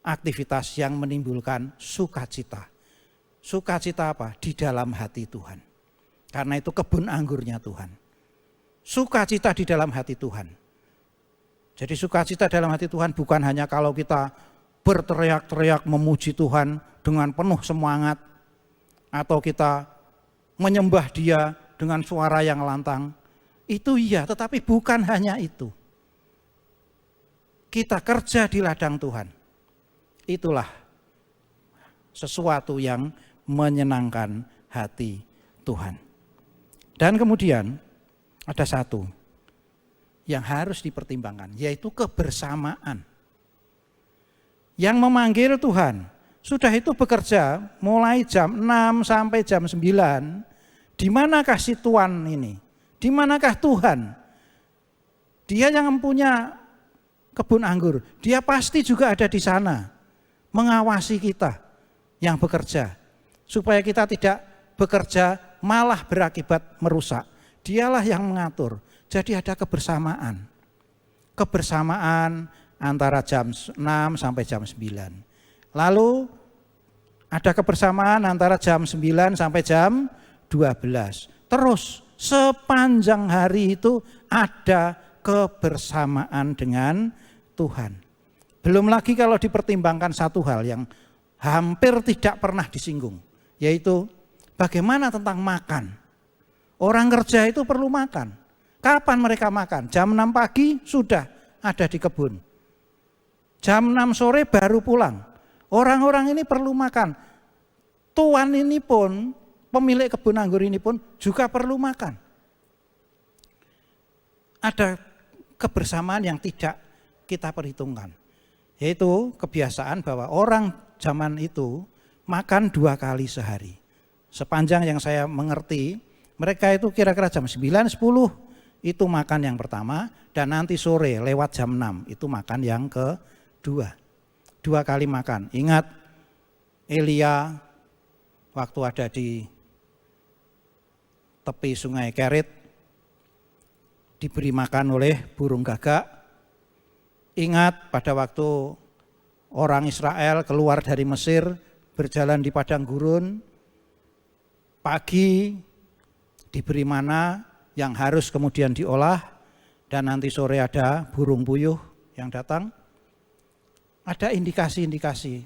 aktivitas yang menimbulkan sukacita. Sukacita apa? Di dalam hati Tuhan. Karena itu kebun anggurnya Tuhan. Sukacita di dalam hati Tuhan. Jadi sukacita dalam hati Tuhan bukan hanya kalau kita berteriak-teriak memuji Tuhan dengan penuh semangat, atau kita menyembah Dia dengan suara yang lantang. Itu iya, tetapi bukan hanya itu. Kita kerja di ladang Tuhan. Itulah sesuatu yang menyenangkan hati Tuhan. Dan kemudian ada satu yang harus dipertimbangkan, yaitu kebersamaan. Yang memanggil Tuhan, sudah itu bekerja mulai jam 6 sampai jam 9. Di manakah si Tuhan ini? Di manakah Tuhan? Dia yang punya kebun anggur, dia pasti juga ada di sana mengawasi kita yang bekerja. Supaya kita tidak bekerja malah berakibat merusak. Dialah yang mengatur. Jadi ada kebersamaan. Kebersamaan antara jam 6 sampai jam 9. Lalu ada kebersamaan antara jam 9 sampai jam 12. Terus sepanjang hari itu ada kebersamaan dengan Tuhan. Belum lagi kalau dipertimbangkan satu hal yang hampir tidak pernah disinggung, yaitu bagaimana tentang makan. Orang kerja itu perlu makan. Kapan mereka makan? Jam 6 pagi sudah ada di kebun. Jam 6 sore baru pulang. Orang-orang ini perlu makan. Tuan ini pun, pemilik kebun anggur ini pun juga perlu makan. Ada kebersamaan yang tidak kita perhitungkan. Yaitu kebiasaan bahwa orang zaman itu makan 2 kali sehari. Sepanjang yang saya mengerti, mereka itu kira-kira jam 9, 10 itu makan yang pertama, dan nanti sore lewat jam 6 itu makan yang kedua. 2 kali makan. Ingat Elia waktu ada di tepi sungai Kerit, diberi makan oleh burung gagak. Ingat pada waktu orang Israel keluar dari Mesir, berjalan di padang gurun, pagi diberi mana yang harus kemudian diolah, dan nanti sore ada burung puyuh yang datang. Ada indikasi-indikasi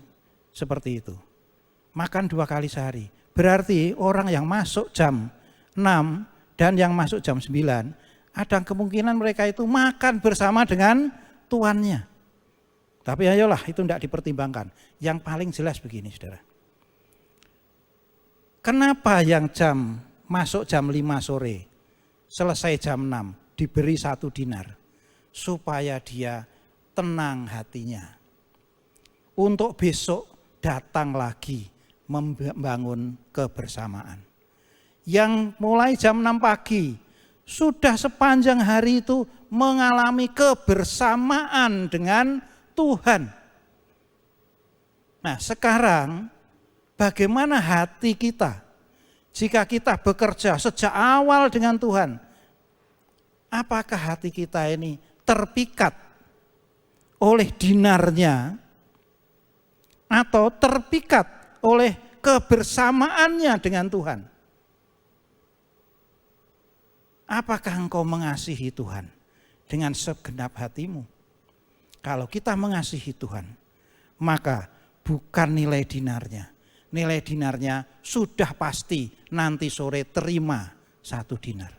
seperti itu. Makan 2 kali sehari. Berarti orang yang masuk jam 6 dan yang masuk jam 9, ada kemungkinan mereka itu makan bersama dengan tuannya. Tapi ayolah, itu tidak dipertimbangkan. Yang paling jelas begini, saudara. Kenapa yang masuk jam 5 sore, selesai jam 6, diberi 1 dinar? Supaya dia tenang hatinya. Untuk besok datang lagi membangun kebersamaan. Yang mulai jam 6 pagi, sudah sepanjang hari itu mengalami kebersamaan dengan Tuhan. Nah, sekarang bagaimana hati kita jika kita bekerja sejak awal dengan Tuhan? Apakah hati kita ini terpikat oleh dinarnya atau terpikat oleh kebersamaannya dengan Tuhan? Apakah engkau mengasihi Tuhan dengan segenap hatimu? Kalau kita mengasihi Tuhan, maka bukan nilai dinarnya. Nilai dinarnya sudah pasti nanti sore terima 1 dinar.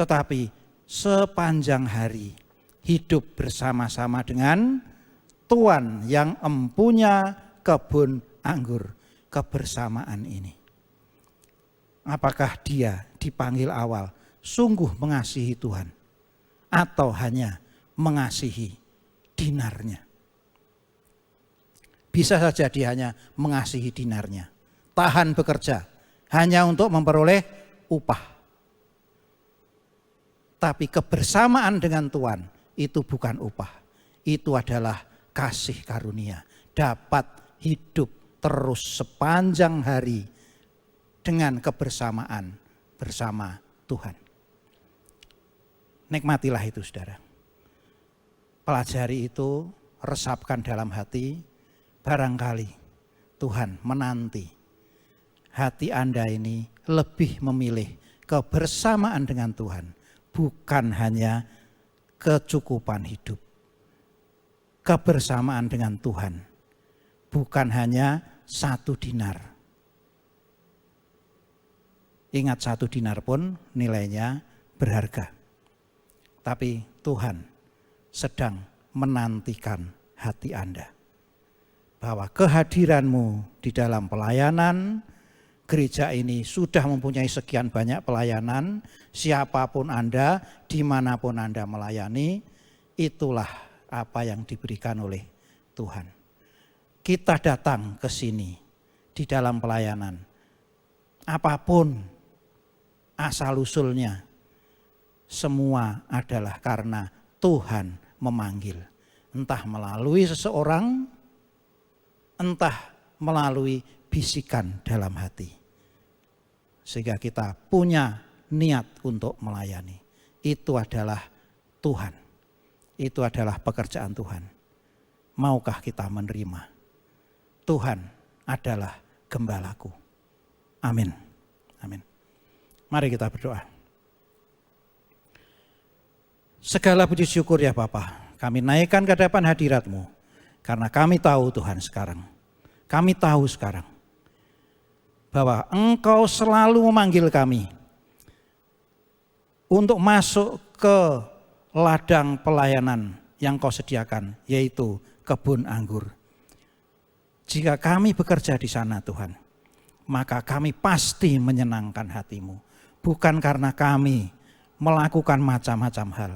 tetapi sepanjang hari hidup bersama-sama dengan Tuhan yang empunya kebun anggur. Kebersamaan ini, apakah dia dipanggil awal sungguh mengasihi Tuhan atau hanya mengasihi dinarnya? Bisa saja dia hanya mengasihi dinarnya, tahan bekerja hanya untuk memperoleh upah. Tapi kebersamaan dengan Tuhan itu bukan upah, itu adalah kasih karunia, dapat hidup terus sepanjang hari dengan kebersamaan bersama Tuhan. Nikmatilah itu, saudara. Pelajari itu, resapkan dalam hati, barangkali Tuhan menanti hati Anda ini lebih memilih kebersamaan dengan Tuhan, bukan hanya kecukupan hidup. Kebersamaan dengan Tuhan bukan hanya 1 dinar. Ingat 1 dinar pun nilainya berharga. Tapi Tuhan sedang menantikan hati Anda. Bahwa kehadiranmu di dalam pelayanan, gereja ini sudah mempunyai sekian banyak pelayanan, siapapun Anda, dimanapun Anda melayani, itulah apa yang diberikan oleh Tuhan. Kita datang ke sini di dalam pelayanan, apapun asal-usulnya, semua adalah karena Tuhan memanggil. Entah melalui seseorang, entah melalui bisikan dalam hati. Sehingga kita punya niat untuk melayani. Itu adalah Tuhan. Itu adalah pekerjaan Tuhan. Maukah kita menerima? Tuhan adalah gembalaku. Amin. Amin. Mari kita berdoa. Segala puji syukur ya Bapa, kami naikkan ke hadapan hadirat-Mu. Karena kami tahu Tuhan sekarang. Kami tahu sekarang bahwa Engkau selalu memanggil kami untuk masuk ke ladang pelayanan yang Kau sediakan, yaitu kebun anggur. Jika kami bekerja di sana Tuhan, maka kami pasti menyenangkan hati-Mu. Bukan karena kami melakukan macam-macam hal,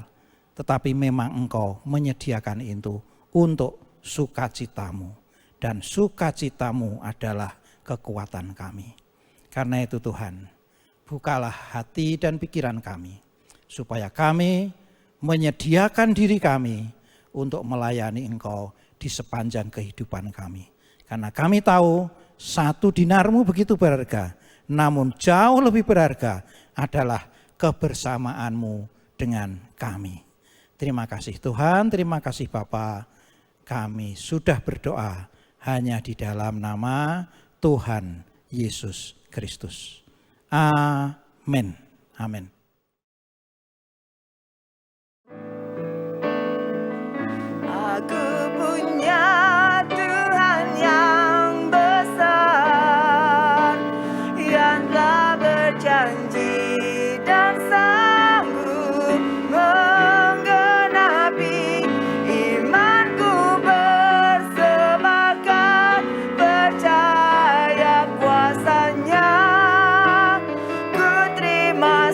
tetapi memang Engkau menyediakan itu untuk sukacita-Mu. Dan sukacita-Mu adalah kekuatan kami. Karena itu Tuhan, bukalah hati dan pikiran kami, supaya kami menyediakan diri kami untuk melayani Engkau di sepanjang kehidupan kami. Karena kami tahu 1 dinar-Mu begitu berharga, namun jauh lebih berharga adalah kebersamaan-Mu dengan kami. Terima kasih Tuhan, terima kasih Bapa. Kami sudah berdoa hanya di dalam nama Tuhan Yesus Kristus. Amin. Amin. Aku punya Tuhan yang besar, yang telah berjanji dan sanggup menggenapi. Imanku bersemangat, percaya kuasanya, ku terima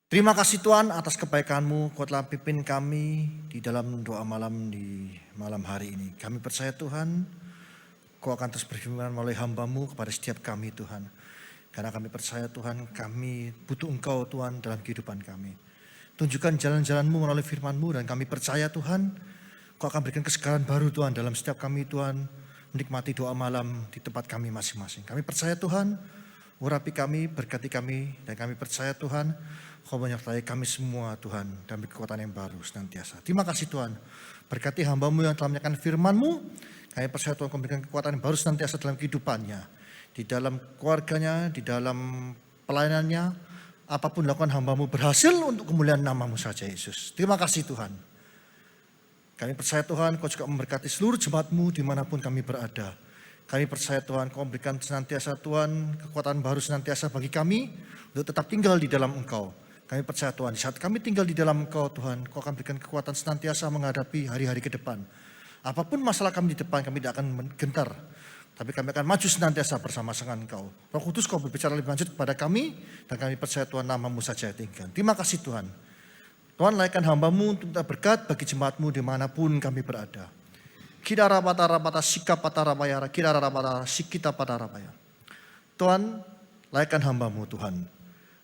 Terima kasih Tuhan atas kebaikan-Mu, Kau telah pimpin kami di dalam doa malam di malam hari ini. Kami percaya Tuhan, Kau akan terus berfirman melalui hamba-Mu kepada setiap kami Tuhan. Karena kami percaya Tuhan, kami butuh Engkau Tuhan dalam kehidupan kami. Tunjukkan jalan-jalan-Mu melalui firman-Mu dan kami percaya Tuhan, Kau akan berikan kesegaran baru Tuhan dalam setiap kami Tuhan, menikmati doa malam di tempat kami masing-masing. Kami percaya Tuhan, urapi kami, berkati kami, dan kami percaya Tuhan, Kau menyertai kami semua Tuhan, dan beri kekuatan yang baru senantiasa. Terima kasih Tuhan, berkati hamba-Mu yang telah menyampaikan firman-Mu, kami percaya Tuhan Kau memberikan kekuatan yang baru senantiasa dalam kehidupannya, di dalam keluarganya, di dalam pelayanannya, apapun dilakukan hamba-Mu berhasil untuk kemuliaan nama-Mu saja Yesus. Terima kasih Tuhan. Kami percaya Tuhan Kau juga memberkati seluruh jemaat-Mu dimanapun kami berada. Kami percaya Tuhan Kau memberikan senantiasa Tuhan kekuatan baru senantiasa bagi kami untuk tetap tinggal di dalam Engkau. Kami percaya Tuhan di saat kami tinggal di dalam Engkau Tuhan, Kau akan berikan kekuatan senantiasa menghadapi hari-hari ke depan. Apapun masalah kami di depan, kami tidak akan gentar. Tapi kami akan maju senantiasa bersama dengan Engkau. Roh Kudus Kau berbicara lebih lanjut kepada kami, dan kami percaya Tuhan nama-Mu saja tinggal. Terima kasih Tuhan. Tuhan laikan hamba-Mu untuk berkat bagi jemaat-Mu dimanapun kami berada. Kidara patara pata sikap patara bayara, kidara patara sikita patara bayara. Tuhan, laikan hamba-Mu Tuhan.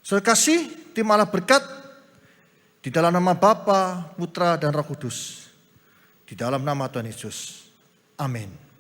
Saudara kasih, terimalah berkat di dalam nama Bapa, Putra, dan Roh Kudus. Di dalam nama Tuhan Yesus. Amin.